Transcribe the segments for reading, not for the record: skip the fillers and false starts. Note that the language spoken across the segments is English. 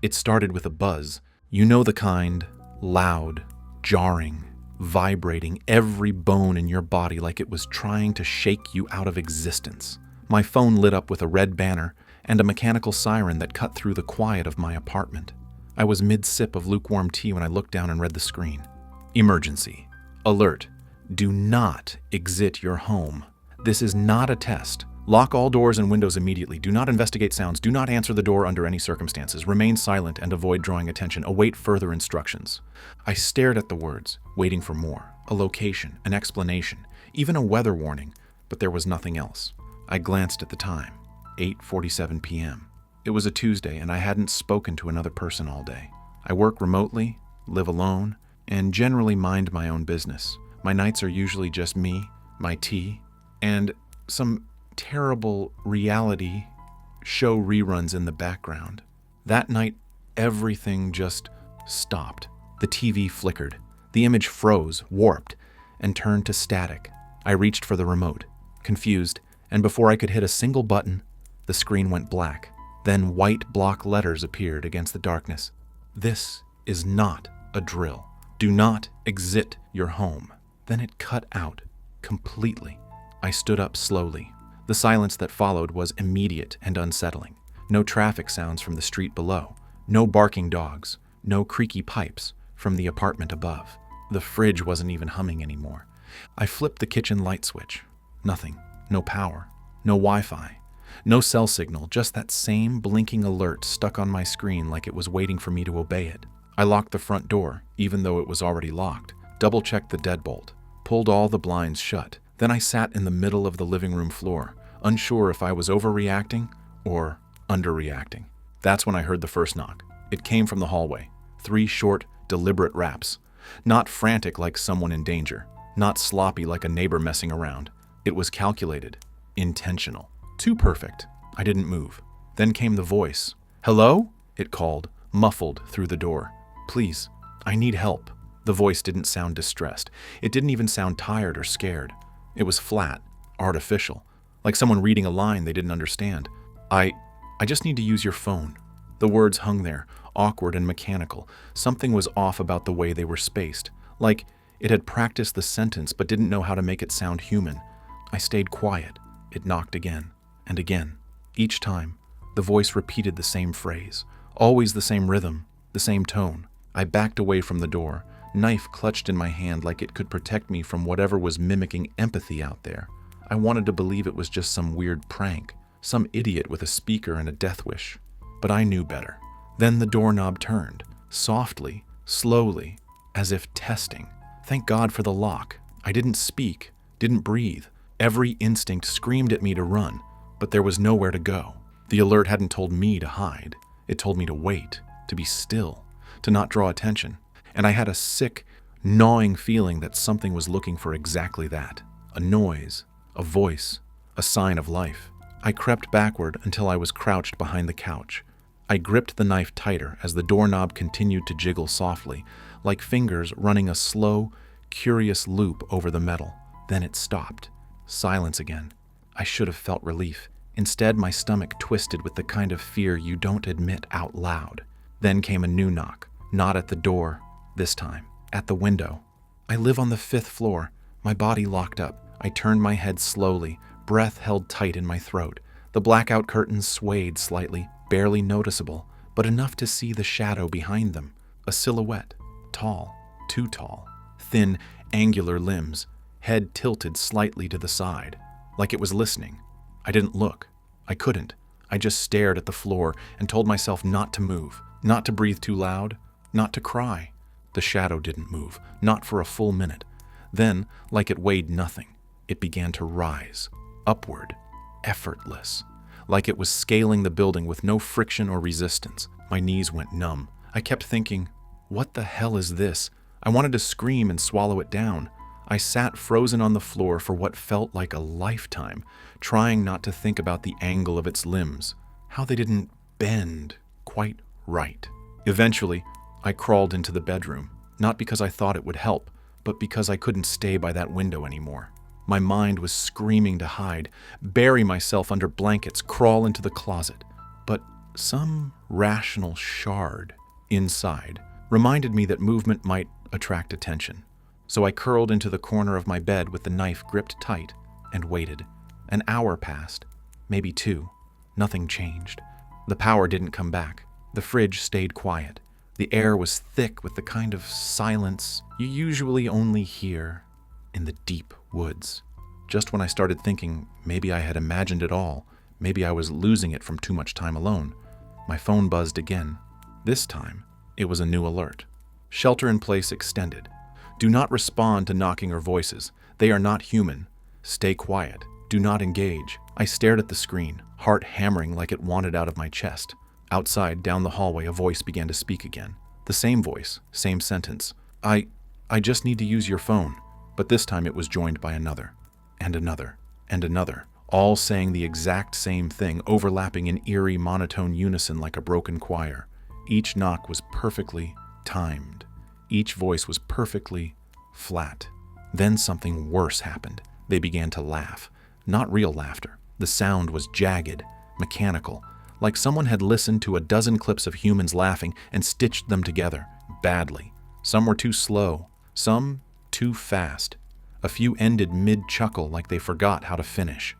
It started with a buzz. You know the kind, loud, jarring, vibrating every bone in your body like it was trying to shake you out of existence. My phone lit up with a red banner and a mechanical siren that cut through the quiet of my apartment. I was mid-sip of lukewarm tea when I looked down and read the screen. Emergency. Alert. Do not exit your home. This is not a test. Lock all doors and windows immediately. Do not investigate sounds. Do not answer the door under any circumstances. Remain silent and avoid drawing attention. Await further instructions. I stared at the words, waiting for more. A location, an explanation, even a weather warning, but there was nothing else. I glanced at the time. 8:47 p.m. It was a Tuesday, and I hadn't spoken to another person all day. I work remotely, live alone, and generally mind my own business. My nights are usually just me, my tea, and some terrible reality show reruns in the background. That night, everything just stopped. The TV flickered. The image froze, warped, and turned to static. I reached for the remote, confused, and before I could hit a single button, the screen went black. Then white block letters appeared against the darkness. This is not a drill. Do not exit your home. Then it cut out completely. I stood up slowly. The silence that followed was immediate and unsettling. No traffic sounds from the street below. No barking dogs. No creaky pipes from the apartment above. The fridge wasn't even humming anymore. I flipped the kitchen light switch. Nothing. No power. No Wi-Fi. No cell signal, just that same blinking alert stuck on my screen like it was waiting for me to obey it. I locked the front door, even though it was already locked, double-checked the deadbolt, pulled all the blinds shut. Then I sat in the middle of the living room floor, unsure if I was overreacting or underreacting. That's when I heard the first knock. It came from the hallway. 3 short, deliberate raps. Not frantic like someone in danger. Not sloppy like a neighbor messing around. It was calculated, intentional. Too perfect. I didn't move. Then came the voice. "Hello?" it called, muffled through the door. "Please, I need help." The voice didn't sound distressed. It didn't even sound tired or scared. It was flat, artificial, like someone reading a line they didn't understand. I just need to use your phone." The words hung there, awkward and mechanical. Something was off about the way they were spaced, like it had practiced the sentence but didn't know how to make it sound human. I stayed quiet. It knocked again and again. Each time, the voice repeated the same phrase, always the same rhythm, the same tone. I backed away from the door, knife clutched in my hand like it could protect me from whatever was mimicking empathy out there. I wanted to believe it was just some weird prank, some idiot with a speaker and a death wish. But I knew better. Then the doorknob turned, softly, slowly, as if testing. Thank God for the lock. I didn't speak, didn't breathe. Every instinct screamed at me to run, but there was nowhere to go. The alert hadn't told me to hide. It told me to wait, to be still, to not draw attention. And I had a sick, gnawing feeling that something was looking for exactly that. A noise, a voice, a sign of life. I crept backward until I was crouched behind the couch. I gripped the knife tighter as the doorknob continued to jiggle softly, like fingers running a slow, curious loop over the metal. Then it stopped. Silence again. I should have felt relief. Instead, my stomach twisted with the kind of fear you don't admit out loud. Then came a new knock. Not at the door, this time. At the window. I live on the 5th floor. My body locked up. I turned my head slowly, breath held tight in my throat. The blackout curtains swayed slightly, barely noticeable, but enough to see the shadow behind them. A silhouette. Tall. Too tall. Thin, angular limbs. Head tilted slightly to the side, like it was listening. I didn't look. I couldn't. I just stared at the floor and told myself not to move, not to breathe too loud, not to cry. The shadow didn't move, not for a full minute. Then, like it weighed nothing, it began to rise, upward, effortless, like it was scaling the building with no friction or resistance. My knees went numb. I kept thinking, what the hell is this? I wanted to scream and swallow it down. I sat frozen on the floor for what felt like a lifetime, trying not to think about the angle of its limbs, how they didn't bend quite right. Eventually, I crawled into the bedroom, not because I thought it would help, but because I couldn't stay by that window anymore. My mind was screaming to hide, bury myself under blankets, crawl into the closet. But some rational shard inside reminded me that movement might attract attention. So I curled into the corner of my bed with the knife gripped tight and waited. An hour passed, maybe 2. Nothing changed. The power didn't come back. The fridge stayed quiet. The air was thick with the kind of silence you usually only hear in the deep woods. Just when I started thinking maybe I had imagined it all, maybe I was losing it from too much time alone, my phone buzzed again. This time, it was a new alert. Shelter in place extended. Do not respond to knocking or voices. They are not human. Stay quiet. Do not engage. I stared at the screen, heart hammering like it wanted out of my chest. Outside, down the hallway, a voice began to speak again. The same voice, same sentence. I just need to use your phone. But this time it was joined by another, and another, and another, all saying the exact same thing, overlapping in eerie, monotone unison like a broken choir. Each knock was perfectly timed. Each voice was perfectly flat. Then something worse happened. They began to laugh. Not real laughter. The sound was jagged, mechanical, like someone had listened to a dozen clips of humans laughing and stitched them together, badly. Some were too slow, some too fast. A few ended mid-chuckle like they forgot how to finish.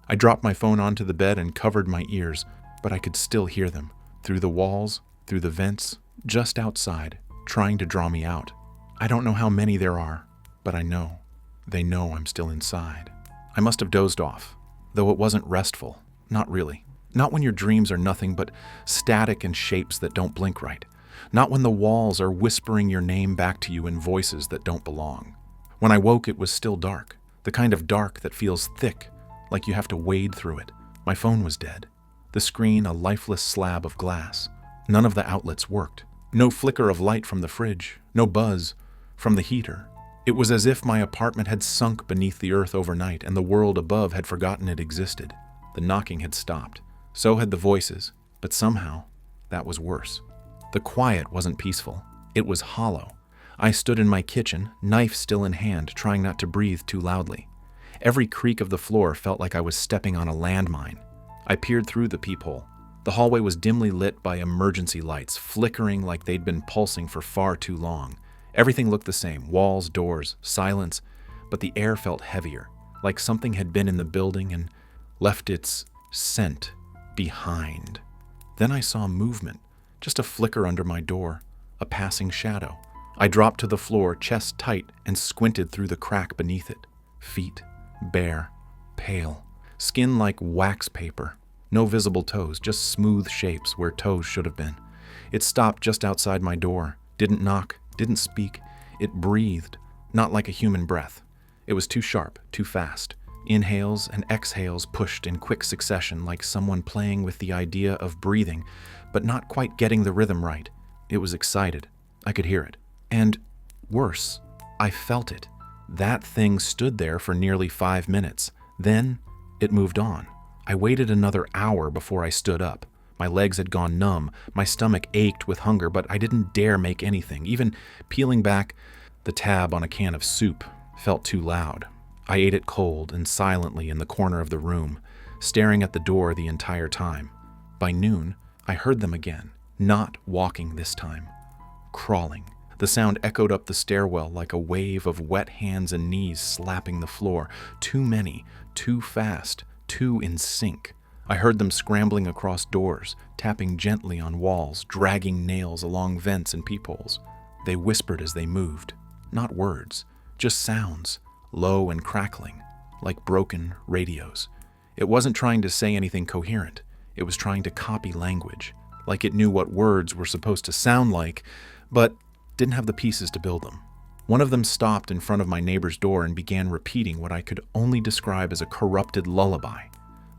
I dropped my phone onto the bed and covered my ears, but I could still hear them, through the walls, through the vents, just outside, trying to draw me out. I don't know how many there are, but I know. They know I'm still inside. I must have dozed off, though it wasn't restful. Not really. Not when your dreams are nothing but static and shapes that don't blink right. Not when the walls are whispering your name back to you in voices that don't belong. When I woke, it was still dark. The kind of dark that feels thick, like you have to wade through it. My phone was dead. The screen a lifeless slab of glass. None of the outlets worked. No flicker of light from the fridge. No buzz from the heater. It was as if my apartment had sunk beneath the earth overnight and the world above had forgotten it existed. The knocking had stopped. So had the voices, but somehow that was worse. The quiet wasn't peaceful. It was hollow. I stood in my kitchen, knife still in hand, trying not to breathe too loudly. Every creak of the floor felt like I was stepping on a landmine. I peered through the peephole. The hallway was dimly lit by emergency lights, flickering like they'd been pulsing for far too long. Everything looked the same, walls, doors, silence, but the air felt heavier, like something had been in the building and left its scent behind. Then I saw movement, just a flicker under my door, a passing shadow. I dropped to the floor, chest tight, and squinted through the crack beneath it. Feet, bare, pale, skin like wax paper. No visible toes, just smooth shapes where toes should have been. It stopped just outside my door, didn't knock, didn't speak. It breathed, not like a human breath. It was too sharp, too fast. Inhales and exhales pushed in quick succession like someone playing with the idea of breathing, but not quite getting the rhythm right. It was excited. I could hear it. And worse, I felt it. That thing stood there for nearly 5 minutes. Then it moved on. I waited another hour before I stood up. My legs had gone numb. My stomach ached with hunger, but I didn't dare make anything. Even peeling back the tab on a can of soup felt too loud. I ate it cold and silently in the corner of the room, staring at the door the entire time. By noon, I heard them again, not walking this time, crawling. The sound echoed up the stairwell like a wave of wet hands and knees slapping the floor. Too many, too fast, too in sync. I heard them scrambling across doors, tapping gently on walls, dragging nails along vents and peepholes. They whispered as they moved, not words, just sounds, low and crackling, like broken radios. It wasn't trying to say anything coherent. It was trying to copy language, like it knew what words were supposed to sound like, but didn't have the pieces to build them. One of them stopped in front of my neighbor's door and began repeating what I could only describe as a corrupted lullaby.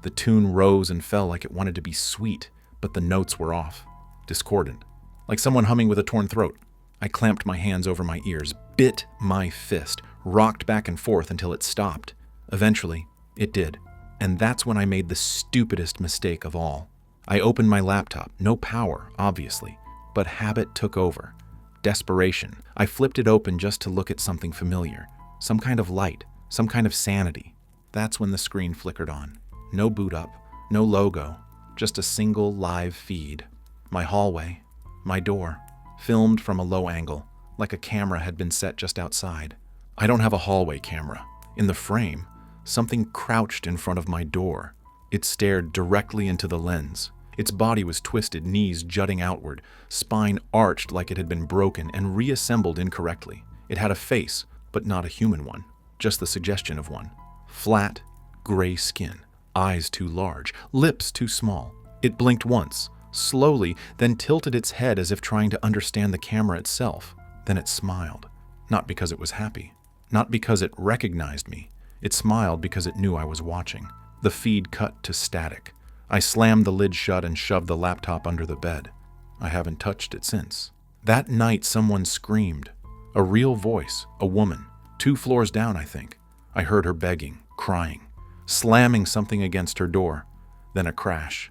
The tune rose and fell like it wanted to be sweet, but the notes were off, discordant, like someone humming with a torn throat. I clamped my hands over my ears, bit my fist, rocked back and forth until it stopped. Eventually, it did. And that's when I made the stupidest mistake of all. I opened my laptop, no power, obviously, but habit took over. Desperation. I flipped it open just to look at something familiar. Some kind of light, some kind of sanity. That's when the screen flickered on. No boot up, no logo, just a single live feed. My hallway, my door, filmed from a low angle, like a camera had been set just outside. I don't have a hallway camera. In the frame, something crouched in front of my door. It stared directly into the lens. Its body was twisted, knees jutting outward, spine arched like it had been broken and reassembled incorrectly. It had a face, but not a human one, just the suggestion of one. Flat, gray skin, eyes too large, lips too small. It blinked once, slowly, then tilted its head as if trying to understand the camera itself. Then it smiled, not because it was happy, not because it recognized me. It smiled because it knew I was watching. The feed cut to static. I slammed the lid shut and shoved the laptop under the bed. I haven't touched it since. That night someone screamed. A real voice, a woman, 2 floors down, I think. I heard her begging, crying, slamming something against her door. Then a crash.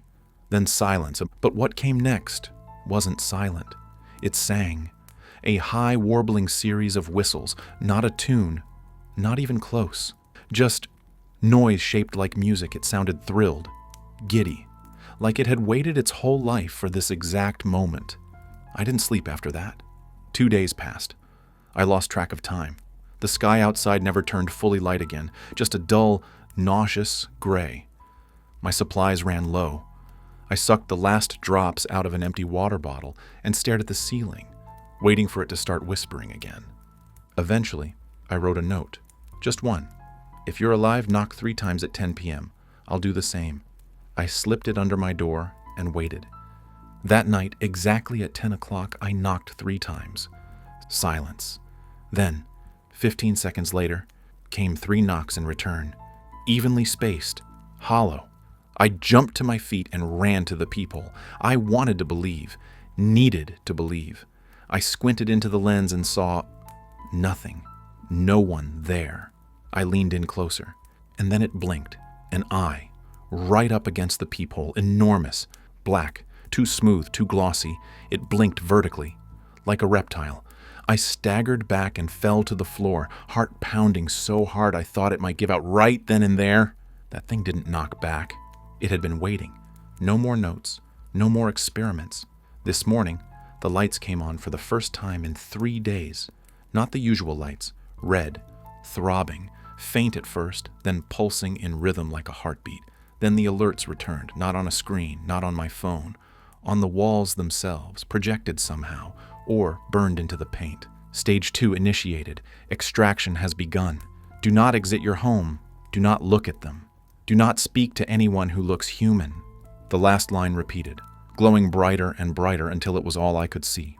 Then silence. But what came next wasn't silent. It sang. A high warbling series of whistles, not a tune, not even close. Just noise shaped like music. It sounded thrilled, giddy, like it had waited its whole life for this exact moment. I didn't sleep after that. 2 days passed. I lost track of time. The sky outside never turned fully light again, just a dull, nauseous gray. My supplies ran low. I sucked the last drops out of an empty water bottle and stared at the ceiling, waiting for it to start whispering again. Eventually, I wrote a note. Just one. If you're alive, knock 3 times at 10 p.m. I'll do the same. I slipped it under my door and waited. That night, exactly at 10 o'clock, I knocked 3 times. Silence. Then, 15 seconds later, came 3 knocks in return, evenly spaced, hollow. I jumped to my feet and ran to the peephole. I wanted to believe, needed to believe. I squinted into the lens and saw nothing, no one there. I leaned in closer, and then it blinked, an eye, right up against the peephole, enormous, black, too smooth, too glossy. It blinked vertically, like a reptile. I staggered back and fell to the floor, heart pounding so hard I thought it might give out right then and there. That thing didn't knock back. It had been waiting. No more notes, no more experiments. This morning, the lights came on for the first time in 3 days. Not the usual lights, red, throbbing, faint at first, then pulsing in rhythm like a heartbeat. Then the alerts returned, not on a screen, not on my phone, on the walls themselves, projected somehow, or burned into the paint. Stage 2 initiated. Extraction has begun. Do not exit your home. Do not look at them. Do not speak to anyone who looks human. The last line repeated, glowing brighter and brighter until it was all I could see.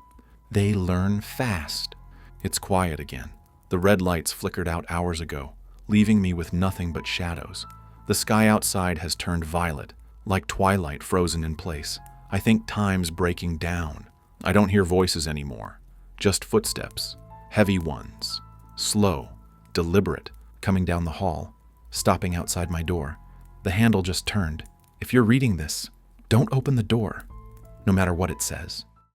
They learn fast. It's quiet again. The red lights flickered out hours ago, leaving me with nothing but shadows. The sky outside has turned violet, like twilight frozen in place. I think time's breaking down. I don't hear voices anymore, just footsteps, heavy ones, slow, deliberate, coming down the hall, stopping outside my door. The handle just turned. If you're reading this, don't open the door, no matter what it says.